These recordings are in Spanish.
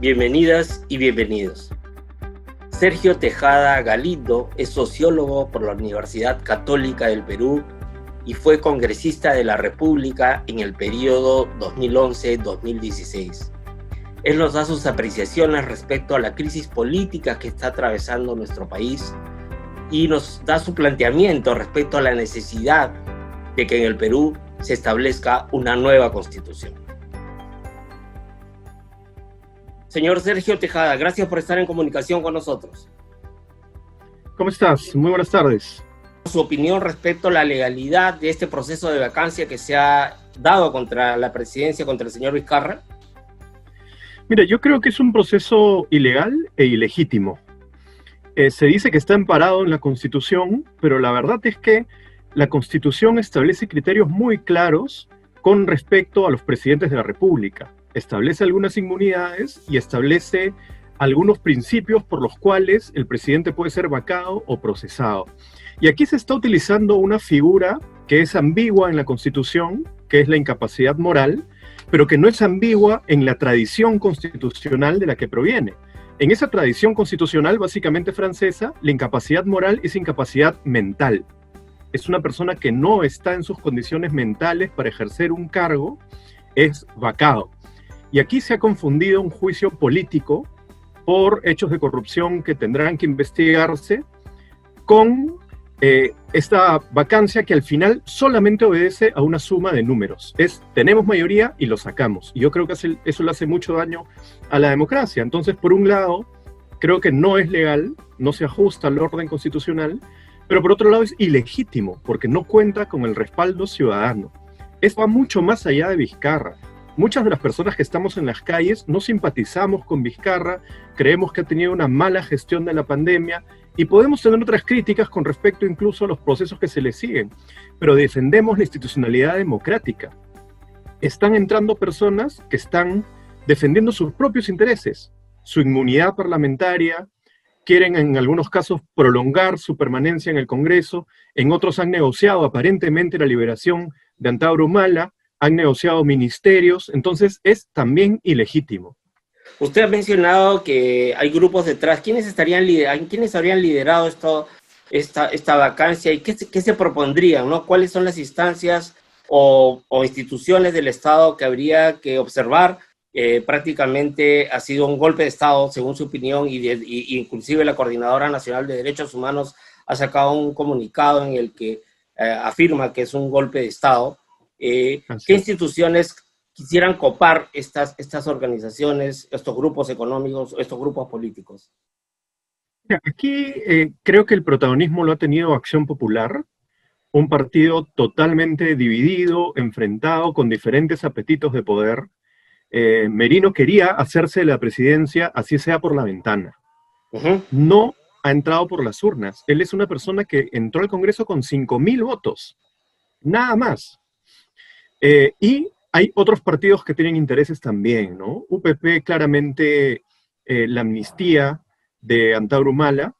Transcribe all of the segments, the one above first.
Bienvenidas y bienvenidos. Sergio Tejada Galindo es sociólogo por la Universidad Católica del Perú y fue congresista de la República en el periodo 2011-2016. Él nos da sus apreciaciones respecto a la crisis política que está atravesando nuestro país y nos da su planteamiento respecto a la necesidad de que en el Perú se establezca una nueva constitución. Señor Sergio Tejada, gracias por estar en comunicación con nosotros. ¿Cómo estás? Muy buenas tardes. Su opinión respecto a la legalidad de este proceso de vacancia que se ha dado contra la presidencia, contra el señor Vizcarra. Mira, yo creo que es un proceso ilegal e ilegítimo. Se dice que está amparado en la Constitución, pero la verdad es que la Constitución establece criterios muy claros con respecto a los presidentes de la República. Establece algunas inmunidades y establece algunos principios por los cuales el presidente puede ser vacado o procesado. Y aquí se está utilizando una figura que es ambigua en la Constitución, que es la incapacidad moral, pero que no es ambigua en la tradición constitucional de la que proviene. En esa tradición constitucional, básicamente francesa, la incapacidad moral es incapacidad mental. Es una persona que no está en sus condiciones mentales para ejercer un cargo, es vacado. Y aquí se ha confundido un juicio político por hechos de corrupción que tendrán que investigarse con esta vacancia que al final solamente obedece a una suma de números. Tenemos mayoría y lo sacamos. Y yo creo que eso le hace mucho daño a la democracia. Entonces, por un lado, creo que no es legal, no se ajusta al orden constitucional, pero por otro lado es ilegítimo, porque no cuenta con el respaldo ciudadano. Esto va mucho más allá de Vizcarra. Muchas de las personas que estamos en las calles no simpatizamos con Vizcarra, creemos que ha tenido una mala gestión de la pandemia y podemos tener otras críticas con respecto incluso a los procesos que se le siguen, pero defendemos la institucionalidad democrática. Están entrando personas que están defendiendo sus propios intereses, su inmunidad parlamentaria, quieren en algunos casos prolongar su permanencia en el Congreso, en otros han negociado aparentemente la liberación de Antauro Humala, han negociado ministerios, entonces es también ilegítimo. Usted ha mencionado que hay grupos detrás. ¿Quiénes habrían liderado esta vacancia y qué se propondrían, ¿no? ¿Cuáles son las instancias o instituciones del Estado que habría que observar? Prácticamente ha sido un golpe de Estado, según su opinión, y inclusive la Coordinadora Nacional de Derechos Humanos ha sacado un comunicado en el que afirma que es un golpe de Estado. ¿Qué instituciones quisieran copar estas organizaciones, estos grupos económicos, estos grupos políticos? Aquí creo que el protagonismo lo ha tenido Acción Popular, un partido totalmente dividido, enfrentado, con diferentes apetitos de poder. Merino quería hacerse de la presidencia, así sea por la ventana. No ha entrado por las urnas. Él es una persona que entró al Congreso con 5.000 votos, nada más. Y hay otros partidos que tienen intereses también, ¿no? UPP, claramente, la amnistía de Antauro Humala.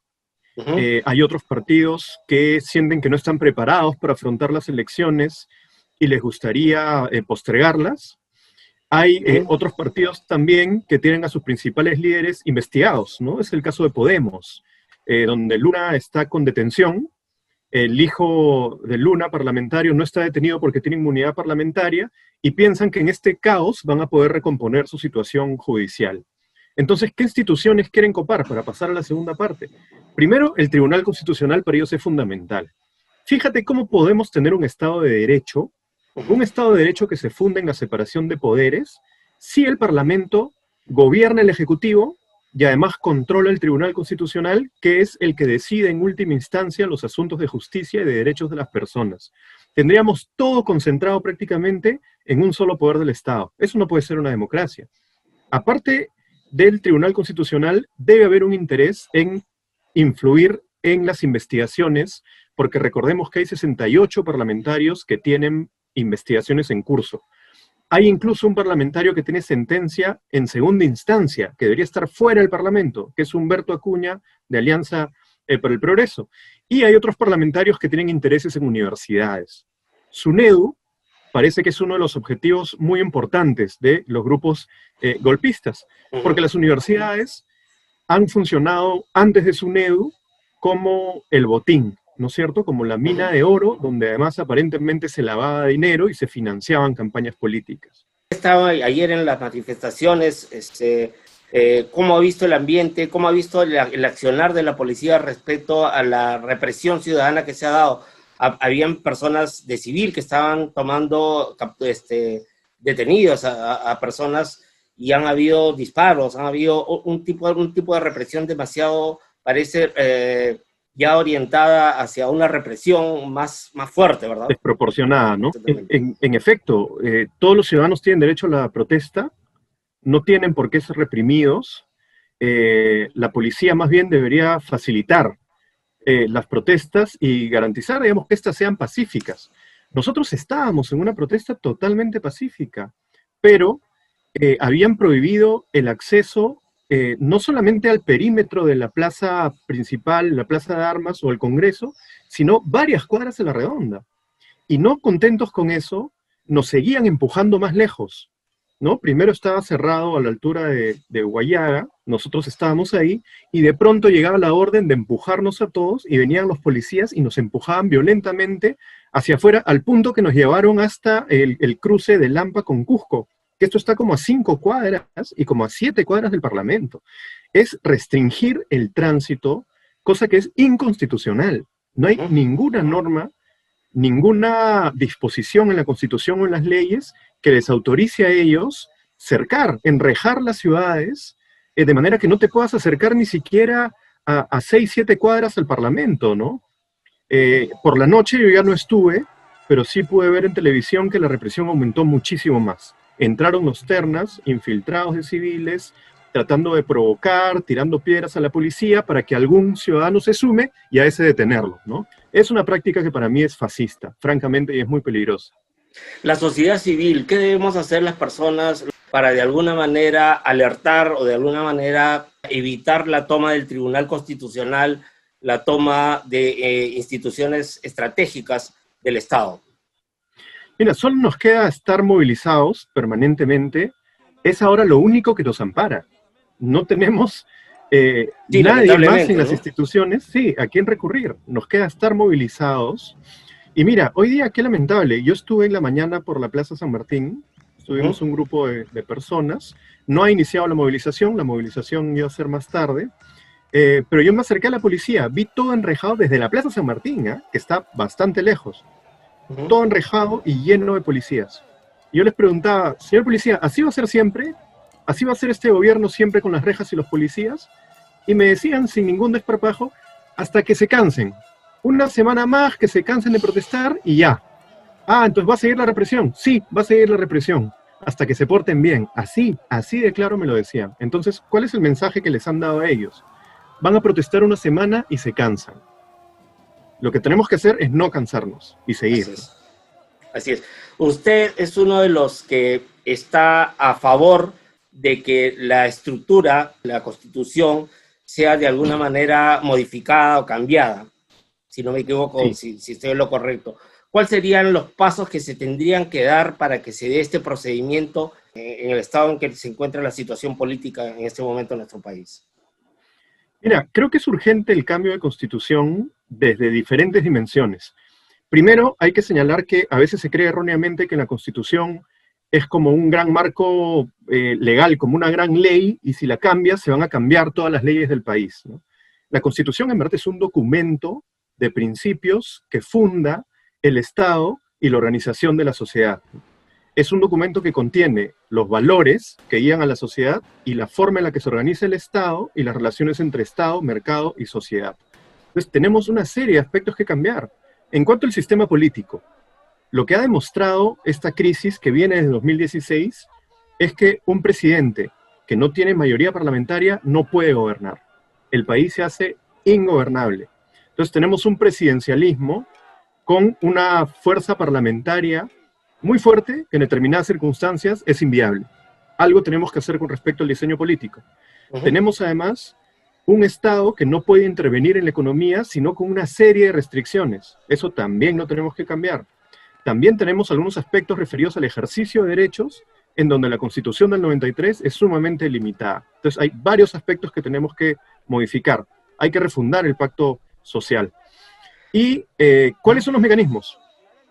Hay otros partidos que sienten que no están preparados para afrontar las elecciones y les gustaría postergarlas. Hay otros partidos también que tienen a sus principales líderes investigados, ¿no? Es el caso de Podemos, donde Luna está con detención. El hijo de Luna, parlamentario, no está detenido porque tiene inmunidad parlamentaria y piensan que en este caos van a poder recomponer su situación judicial. Entonces, ¿qué instituciones quieren copar para pasar a la segunda parte? Primero, el Tribunal Constitucional para ellos es fundamental. Fíjate cómo podemos tener un Estado de Derecho que se funda en la separación de poderes, si el Parlamento gobierna el Ejecutivo y además controla el Tribunal Constitucional, que es el que decide en última instancia los asuntos de justicia y de derechos de las personas. Tendríamos todo concentrado prácticamente en un solo poder del Estado. Eso no puede ser una democracia. Aparte del Tribunal Constitucional, debe haber un interés en influir en las investigaciones, porque recordemos que hay 68 parlamentarios que tienen investigaciones en curso. Hay incluso un parlamentario que tiene sentencia en segunda instancia, que debería estar fuera del Parlamento, que es Humberto Acuña, de Alianza para el Progreso. Y hay otros parlamentarios que tienen intereses en universidades. SUNEDU parece que es uno de los objetivos muy importantes de los grupos golpistas, porque las universidades han funcionado antes de SUNEDU como el botín, ¿no es cierto? Como la mina de oro, donde además aparentemente se lavaba dinero y se financiaban campañas políticas. Estaba ayer en las manifestaciones, ¿cómo ha visto el ambiente, cómo ha visto el accionar de la policía respecto a la represión ciudadana que se ha dado? Habían personas de civil que estaban tomando detenidos a personas y han habido disparos, han habido un tipo de represión demasiado, parece, ya orientada hacia una represión más fuerte, ¿verdad? Desproporcionada, ¿no? En efecto, todos los ciudadanos tienen derecho a la protesta, no tienen por qué ser reprimidos. La policía más bien debería facilitar las protestas y garantizar, digamos, que éstas sean pacíficas. Nosotros estábamos en una protesta totalmente pacífica, pero habían prohibido el acceso no solamente al perímetro de la plaza principal, la plaza de armas o el Congreso, sino varias cuadras de la redonda. Y no contentos con eso, nos seguían empujando más lejos, ¿no? Primero estaba cerrado a la altura de Guayaga, nosotros estábamos ahí, y de pronto llegaba la orden de empujarnos a todos, y venían los policías y nos empujaban violentamente hacia afuera, al punto que nos llevaron hasta el cruce de Lampa con Cusco, que esto está como a 5 cuadras y como a 7 cuadras del Parlamento. Es restringir el tránsito, cosa que es inconstitucional. No hay ninguna norma, ninguna disposición en la Constitución o en las leyes que les autorice a ellos cercar, enrejar las ciudades, de manera que no te puedas acercar ni siquiera a 6, 7 cuadras al Parlamento, ¿no? Por la noche yo ya no estuve, pero sí pude ver en televisión que la represión aumentó muchísimo más. Entraron los ternas, infiltrados de civiles, tratando de provocar, tirando piedras a la policía para que algún ciudadano se sume y a ese detenerlo, ¿no? Es una práctica que para mí es fascista, francamente, y es muy peligrosa. La sociedad civil, ¿qué debemos hacer las personas para de alguna manera alertar o de alguna manera evitar la toma del Tribunal Constitucional, la toma de instituciones estratégicas del Estado? Mira, solo nos queda estar movilizados permanentemente. Es ahora lo único que nos ampara. No tenemos Sí, nadie más en las ¿no? instituciones, sí, a quién recurrir. Nos queda estar movilizados. Y mira, hoy día qué lamentable. Yo estuve en la mañana por la Plaza San Martín, estuvimos un grupo de personas. No ha iniciado la movilización iba a ser más tarde. Pero yo me acerqué a la policía, vi todo enrejado desde la Plaza San Martín, que está bastante lejos. Todo enrejado y lleno de policías. Y yo les preguntaba, señor policía, ¿así va a ser siempre? ¿Así va a ser este gobierno siempre con las rejas y los policías? Y me decían sin ningún desparpajo, hasta que se cansen. Una semana más que se cansen de protestar y ya. Ah, entonces ¿va a seguir la represión? Sí, va a seguir la represión. Hasta que se porten bien. Así de claro me lo decían. Entonces, ¿cuál es el mensaje que les han dado a ellos? Van a protestar una semana y se cansan. Lo que tenemos que hacer es no cansarnos y seguir. Así es. Usted es uno de los que está a favor de que la estructura, la Constitución, sea de alguna manera modificada o cambiada, si no me equivoco, sí. si estoy en lo correcto. ¿Cuáles serían los pasos que se tendrían que dar para que se dé este procedimiento en el estado en que se encuentra la situación política en este momento en nuestro país? Mira, creo que es urgente el cambio de Constitución desde diferentes dimensiones. Primero, hay que señalar que a veces se cree erróneamente que la Constitución es como un gran marco legal, como una gran ley, y si la cambias, se van a cambiar todas las leyes del país, ¿no? La Constitución, en verdad, es un documento de principios que funda el Estado y la organización de la sociedad. Es un documento que contiene los valores que guían a la sociedad y la forma en la que se organiza el Estado y las relaciones entre Estado, mercado y sociedad. Entonces, tenemos una serie de aspectos que cambiar. En cuanto al sistema político, lo que ha demostrado esta crisis que viene desde 2016 es que un presidente que no tiene mayoría parlamentaria no puede gobernar. El país se hace ingobernable. Entonces tenemos un presidencialismo con una fuerza parlamentaria muy fuerte que en determinadas circunstancias es inviable. Algo tenemos que hacer con respecto al diseño político. Tenemos además un Estado que no puede intervenir en la economía sino con una serie de restricciones. Eso también lo tenemos que cambiar. también tenemos algunos aspectos referidos al ejercicio de derechos, en donde la Constitución del 93 es sumamente limitada. Entonces hay varios aspectos que tenemos que modificar. Hay que refundar el pacto social. ¿Y cuáles son los mecanismos?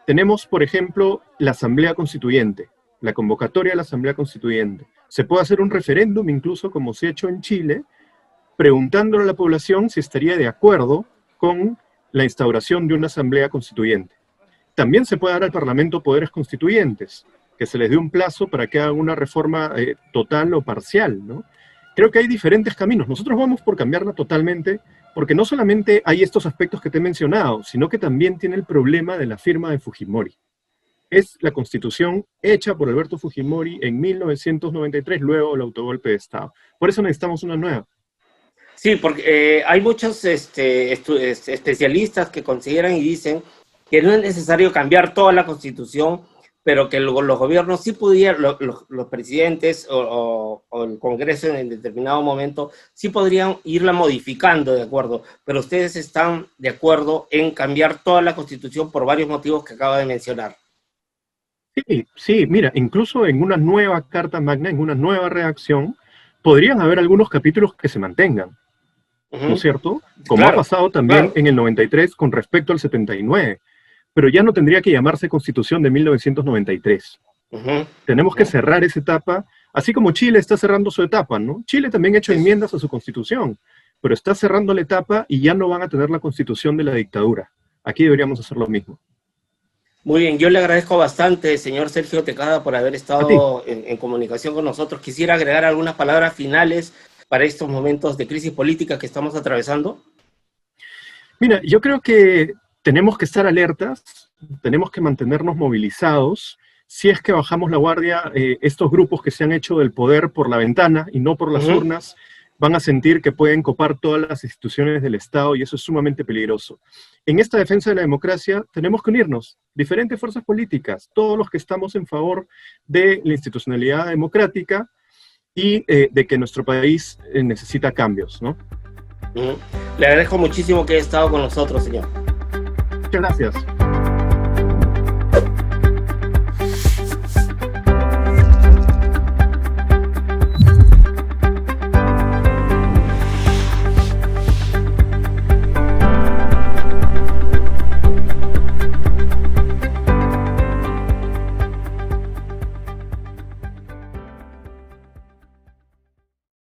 Tenemos, por ejemplo, la Asamblea Constituyente, la convocatoria de la Asamblea Constituyente. Se puede hacer un referéndum, incluso como se ha hecho en Chile, preguntándole a la población si estaría de acuerdo con la instauración de una Asamblea Constituyente. También se puede dar al Parlamento poderes constituyentes, que se les dé un plazo para que hagan una reforma total o parcial, ¿no? Creo que hay diferentes caminos. Nosotros vamos por cambiarla totalmente, porque no solamente hay estos aspectos que te he mencionado, sino que también tiene el problema de la firma de Fujimori. Es la Constitución hecha por Alberto Fujimori en 1993, luego el autogolpe de Estado. Por eso necesitamos una nueva. Sí, porque hay muchos especialistas que consideran y dicen que no es necesario cambiar toda la Constitución, pero que los gobiernos sí pudieran, los presidentes o el Congreso en determinado momento sí podrían irla modificando, ¿de acuerdo? Pero ustedes están de acuerdo en cambiar toda la Constitución por varios motivos que acaba de mencionar. Sí, mira, incluso en una nueva Carta Magna, en una nueva redacción, podrían haber algunos capítulos que se mantengan, ¿no es cierto? Como ha pasado también en el 93 con respecto al 79. Pero ya no tendría que llamarse Constitución de 1993. Tenemos que cerrar esa etapa, así como Chile está cerrando su etapa, ¿no? Chile también ha hecho enmiendas a su Constitución, pero está cerrando la etapa y ya no van a tener la Constitución de la dictadura. Aquí deberíamos hacer lo mismo. Muy bien, yo le agradezco bastante, señor Sergio Tejada, por haber estado en comunicación con nosotros. Quisiera agregar algunas palabras finales para estos momentos de crisis política que estamos atravesando. Mira, yo creo que tenemos que estar alertas, tenemos que mantenernos movilizados. Si es que bajamos la guardia, estos grupos que se han hecho del poder por la ventana y no por las urnas, van a sentir que pueden copar todas las instituciones del Estado y eso es sumamente peligroso. En esta defensa de la democracia tenemos que unirnos, diferentes fuerzas políticas, todos los que estamos en favor de la institucionalidad democrática y de que nuestro país necesita cambios, ¿no? Le agradezco muchísimo que haya estado con nosotros, señor. Muchas gracias.